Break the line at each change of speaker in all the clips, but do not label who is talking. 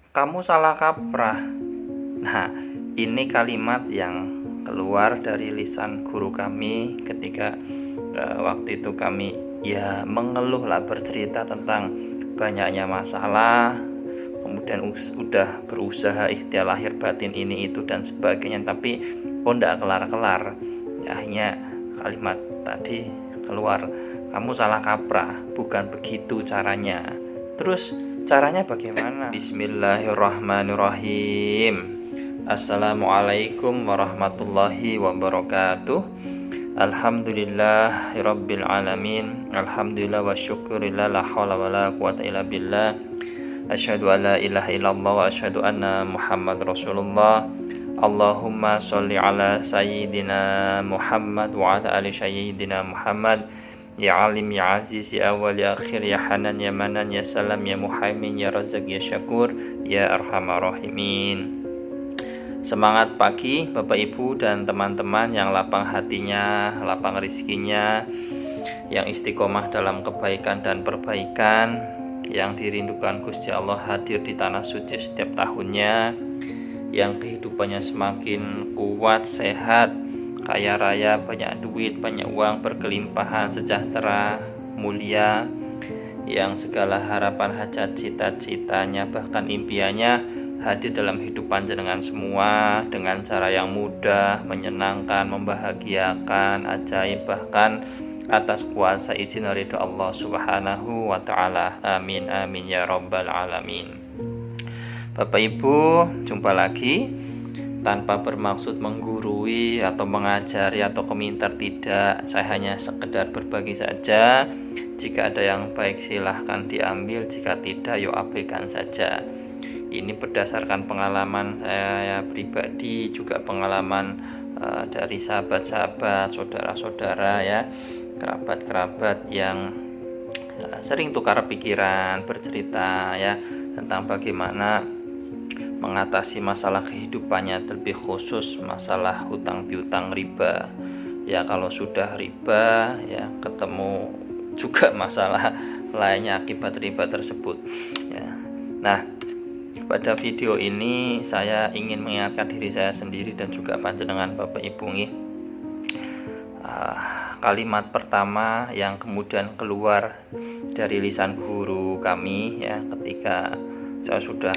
kamu salah kaprah. Nah, ini kalimat yang keluar dari lisan guru kami ketika waktu itu kami ya mengeluh lah, bercerita tentang banyaknya masalah, kemudian udah berusaha ikhtiar lahir batin ini itu dan sebagainya, tapi kok ndak kelar-kelar. Ya, akhirnya kalimat tadi keluar, kamu salah kaprah, bukan begitu caranya. Terus caranya bagaimana? Bismillahirrahmanirrahim. Assalamualaikum warahmatullahi wabarakatuh. Alhamdulillahirabbil alamin. Alhamdulillah wa syukurillah, la haula wala quwata illa billah. Asyhadu an la ilaha illallah wa asyhadu anna Muhammad Rasulullah. Allahumma sholli ala sayyidina Muhammad wa ala ali sayyidina Muhammad. Ya alim ya aziz ya awal ya akhir ya hanan ya manan ya salam ya muhaimin ya razak ya syakur ya arhamar rahimin. Semangat pagi Bapak Ibu dan teman-teman yang lapang hatinya, lapang rezekinya, yang istiqomah dalam kebaikan dan perbaikan, yang dirindukan Gusti Allah hadir di tanah suci setiap tahunnya, yang kehidupannya semakin kuat, sehat, kaya raya, banyak duit, banyak uang, berkelimpahan, sejahtera, mulia, yang segala harapan, hajat, cita-citanya, bahkan impiannya hadir dalam hidup panjenengan semua dengan cara yang mudah, menyenangkan, membahagiakan, ajaib, bahkan atas kuasa izin ridha Allah Subhanahu wa taala. Amin amin ya rabbal alamin. Bapak Ibu, jumpa lagi. Tanpa bermaksud menggurui atau mengajari atau komentar, tidak. Saya hanya sekedar berbagi saja. Jika ada yang baik silahkan diambil, jika tidak yuk abaikan saja. Ini berdasarkan pengalaman saya pribadi, juga pengalaman dari sahabat-sahabat, saudara-saudara ya, kerabat-kerabat yang sering tukar pikiran, bercerita ya tentang bagaimana mengatasi masalah kehidupannya, terlebih khusus masalah hutang piutang riba. Ya kalau sudah riba ya ketemu juga masalah lainnya akibat riba tersebut ya. Nah, pada video ini saya ingin mengingatkan diri saya sendiri dan juga panjenengan Bapak Ibu nih. Kalimat pertama yang kemudian keluar dari lisan guru kami ya ketika saya sudah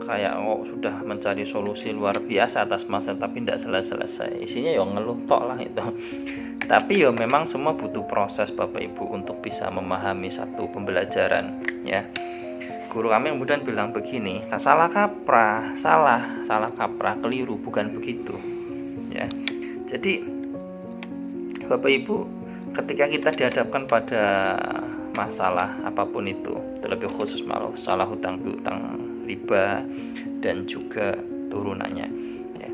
kayak sudah mencari solusi luar biasa atas masalah tapi tidak selesai. Isinya ya ngeluh tok lah itu. Tapi ya memang semua butuh proses Bapak Ibu untuk bisa memahami satu pembelajaran ya. Guru kami kemudian bilang begini, salah kaprah, salah kaprah, keliru, bukan begitu ya. Jadi Bapak Ibu, ketika kita dihadapkan pada masalah apapun itu, terlebih khusus masalah hutang piutang riba dan juga turunannya ya,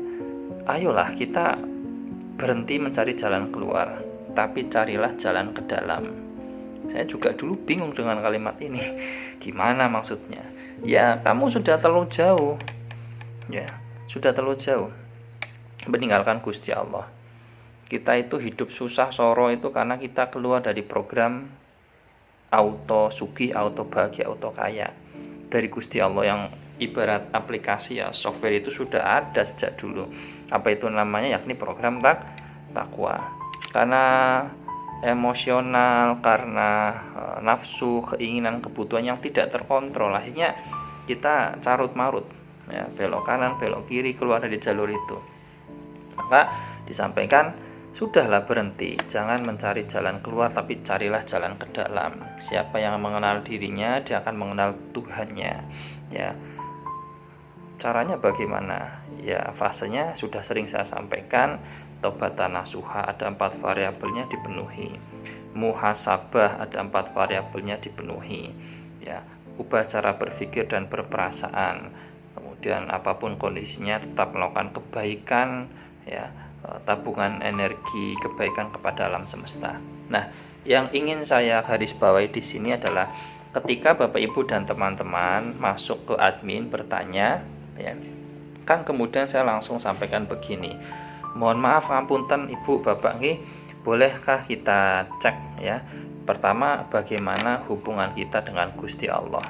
ayolah kita berhenti mencari jalan keluar, tapi carilah jalan ke dalam. Saya juga dulu bingung dengan kalimat ini. Gimana maksudnya? Ya, kamu sudah terlalu jauh. Ya, sudah terlalu jauh meninggalkan Gusti Allah. Kita itu hidup susah soro itu karena kita keluar dari program auto sugih, auto bahagia, auto kaya dari Gusti Allah yang ibarat aplikasi ya, software itu sudah ada sejak dulu. Apa itu namanya? Yakni program takwa. Karena emosional, karena nafsu, keinginan, kebutuhan yang tidak terkontrol, akhirnya kita carut marut ya, belok kanan, belok kiri, keluar dari jalur itu. Maka disampaikan, sudahlah berhenti, jangan mencari jalan keluar, tapi carilah jalan ke dalam. Siapa yang mengenal dirinya, dia akan mengenal Tuhannya ya. Caranya bagaimana? Ya fasenya sudah sering saya sampaikan. Taubatan nasuha ada 4 variabelnya dipenuhi, muhasabah ada 4 variabelnya dipenuhi ya, ubah cara berpikir dan berperasaan, kemudian apapun kondisinya tetap melakukan kebaikan ya, tabungan energi kebaikan kepada alam semesta. Nah, yang ingin saya garis bawahi di sini adalah ketika Bapak Ibu dan teman-teman masuk ke admin bertanya ya, kan kemudian saya langsung sampaikan begini, mohon maaf ngapunten Ibu Bapak nggih, bolehkah kita cek ya, pertama bagaimana hubungan kita dengan Gusti Allah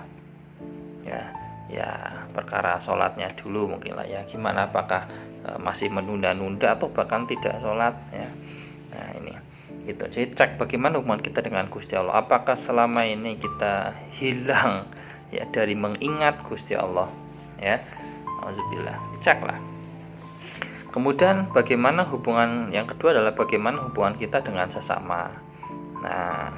ya. ya perkara sholatnya dulu mungkin lah ya, gimana, apakah masih menunda-nunda atau bahkan tidak sholat ya. Nah ini gitu. Jadi cek bagaimana hubungan kita dengan Gusti Allah, apakah selama ini kita hilang ya dari mengingat Gusti Allah ya. Alhamdulillah, ceklah. Kemudian bagaimana hubungan yang kedua adalah bagaimana hubungan kita dengan sesama. Nah,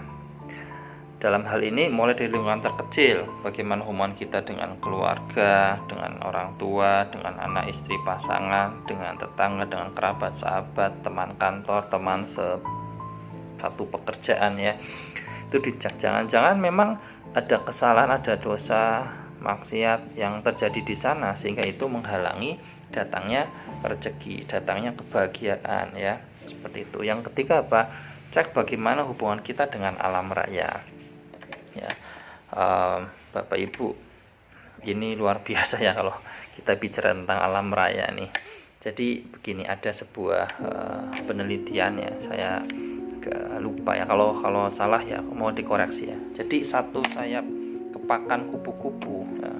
dalam hal ini mulai dari lingkungan terkecil, bagaimana hubungan kita dengan keluarga, dengan orang tua, dengan anak istri pasangan, dengan tetangga, dengan kerabat, sahabat, teman kantor, teman satu pekerjaan ya. Itu dicek, jangan-jangan memang ada kesalahan, ada dosa, maksiat yang terjadi di sana sehingga itu menghalangi datangnya rezeki, datangnya kebahagiaan ya. Seperti itu. Yang ketiga apa? Cek bagaimana hubungan kita dengan alam raya. Ya, Bapak Ibu, ini luar biasa ya kalau kita bicara tentang alam raya nih. Jadi begini, ada sebuah penelitian ya, saya lupa ya, kalau salah ya mau dikoreksi ya. Jadi satu sayap kepakan kupu-kupu ya,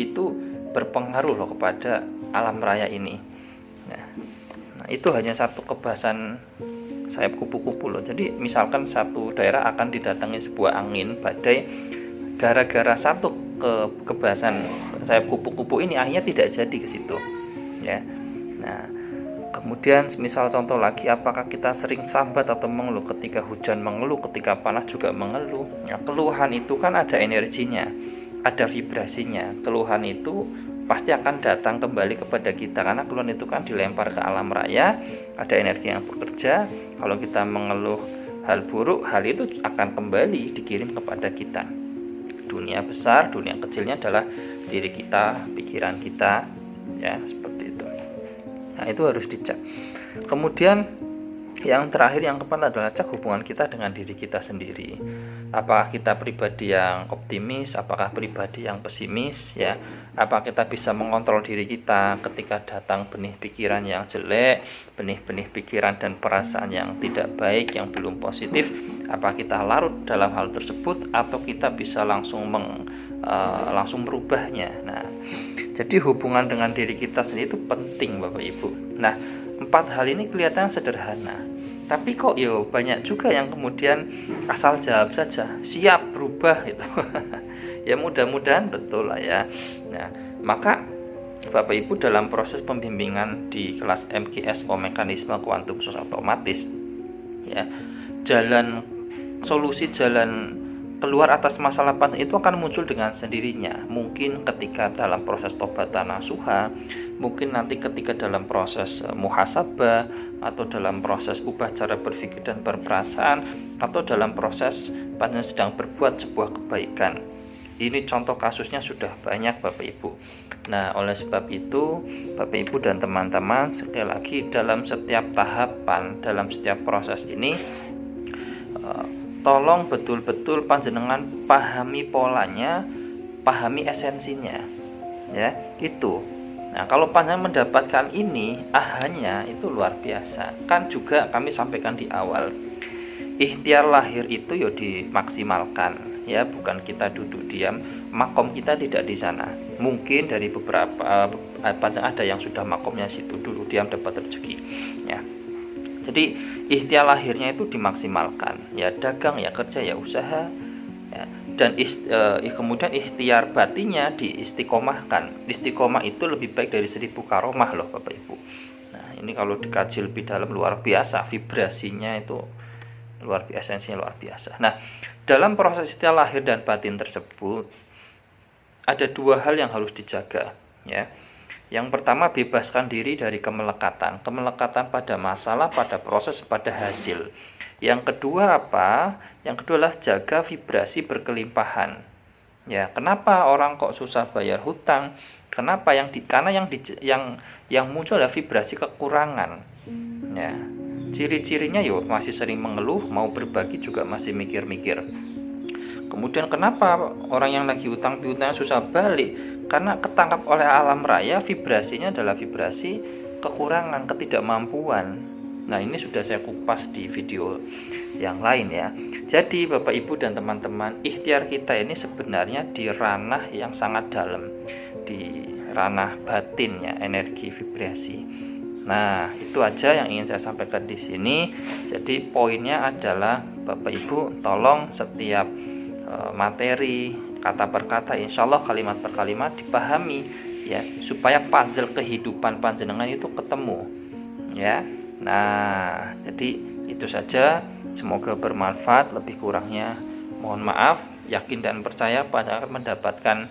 itu berpengaruh loh kepada alam raya ini. Nah, itu hanya satu kebasan sayap kupu-kupu loh. Jadi misalkan satu daerah akan didatangi sebuah angin badai, gara-gara satu kebasan sayap kupu-kupu ini akhirnya tidak jadi ke situ ya. Nah kemudian misal contoh lagi, apakah kita sering sambat atau mengeluh ketika hujan, mengeluh ketika panas juga mengeluh ya. Keluhan itu kan ada energinya, ada vibrasinya. Keluhan itu pasti akan datang kembali kepada kita karena keluhan itu kan dilempar ke alam raya, ada energi yang bekerja. Kalau kita mengeluh hal buruk, hal itu akan kembali dikirim kepada kita. Dunia besar, dunia kecilnya adalah diri kita, pikiran kita ya, seperti itu. Nah itu harus dicek. Kemudian yang terakhir, yang keempat adalah cek hubungan kita dengan diri kita sendiri. Apakah kita pribadi yang optimis, apakah pribadi yang pesimis ya. Apa kita bisa mengontrol diri kita ketika datang benih pikiran yang jelek, benih-benih pikiran dan perasaan yang tidak baik, yang belum positif. Apa kita larut dalam hal tersebut atau kita bisa langsung merubahnya. Nah, jadi hubungan dengan diri kita sendiri itu penting Bapak Ibu. Nah, 4 hal ini kelihatan sederhana, tapi kok banyak juga yang kemudian asal jawab saja, siap berubah itu. Ya mudah-mudahan betul lah ya. Nah, maka Bapak Ibu dalam proses pembimbingan di kelas MKSO, mekanisme kuantum sus otomatis ya, jalan solusi, jalan keluar atas masalah panjang itu akan muncul dengan sendirinya. Mungkin ketika dalam proses tobatan nasuha, mungkin nanti ketika dalam proses muhasabah, atau dalam proses ubah cara berpikir dan berperasaan, atau dalam proses panjang sedang berbuat sebuah kebaikan. Ini contoh kasusnya sudah banyak Bapak Ibu. Nah oleh sebab itu Bapak Ibu dan teman-teman, sekali lagi dalam setiap tahapan, dalam setiap proses ini tolong betul-betul panjenengan pahami polanya, pahami esensinya ya, itu. Nah kalau panjenengan mendapatkan ini, ahanya itu luar biasa. Kan juga kami sampaikan di awal, ikhtiar lahir itu ya dimaksimalkan ya, bukan kita duduk diam. Makom kita tidak di sana. Mungkin dari beberapa panjang ada yang sudah makomnya situ, duduk diam dapat rezeki ya. Jadi ikhtiar lahirnya itu dimaksimalkan ya, dagang ya, kerja ya, usaha ya. Dan kemudian ikhtiar batinnya diistiqomahkan. Istiqomah itu lebih baik dari 1000 karomah loh Bapak Ibu. Nah ini kalau dikaji lebih dalam luar biasa, vibrasinya itu luar biasa, esensinya luar biasa. Nah dalam proses ikhtiar lahir dan batin tersebut ada 2 hal yang harus dijaga ya. Yang pertama, bebaskan diri dari kemelekatan pada masalah, pada proses, pada hasil. Yang kedua apa? Yang kedua adalah jaga vibrasi berkelimpahan. Ya, kenapa orang kok susah bayar hutang? Kenapa? Karena yang muncul adalah vibrasi kekurangan. Ya, ciri-cirinya masih sering mengeluh, mau berbagi juga masih mikir-mikir. Kemudian kenapa orang yang lagi hutang piutangnya susah balik? Karena ketangkap oleh alam raya, vibrasinya adalah vibrasi kekurangan, ketidakmampuan Nah, ini sudah saya kupas di video yang lain ya. Jadi Bapak Ibu dan teman-teman, ikhtiar kita ini sebenarnya di ranah yang sangat dalam, di ranah batin ya, energi vibrasi. Nah, itu aja yang ingin saya sampaikan di sini. Jadi poinnya adalah Bapak Ibu tolong setiap materi, kata per kata, insya Allah kalimat per kalimat dipahami ya, supaya puzzle kehidupan panjenengan itu ketemu ya. Nah, jadi itu saja, semoga bermanfaat. Lebih kurangnya mohon maaf. Yakin dan percaya panjenengan akan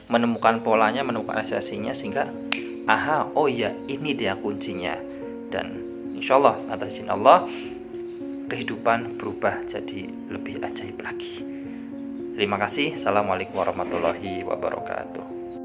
menemukan polanya, menemukan esensinya, sehingga aha, oh iya, ini dia kuncinya. Dan insya Allah atas izin Allah kehidupan berubah jadi lebih ajaib lagi. Terima kasih. Assalamualaikum warahmatullahi wabarakatuh.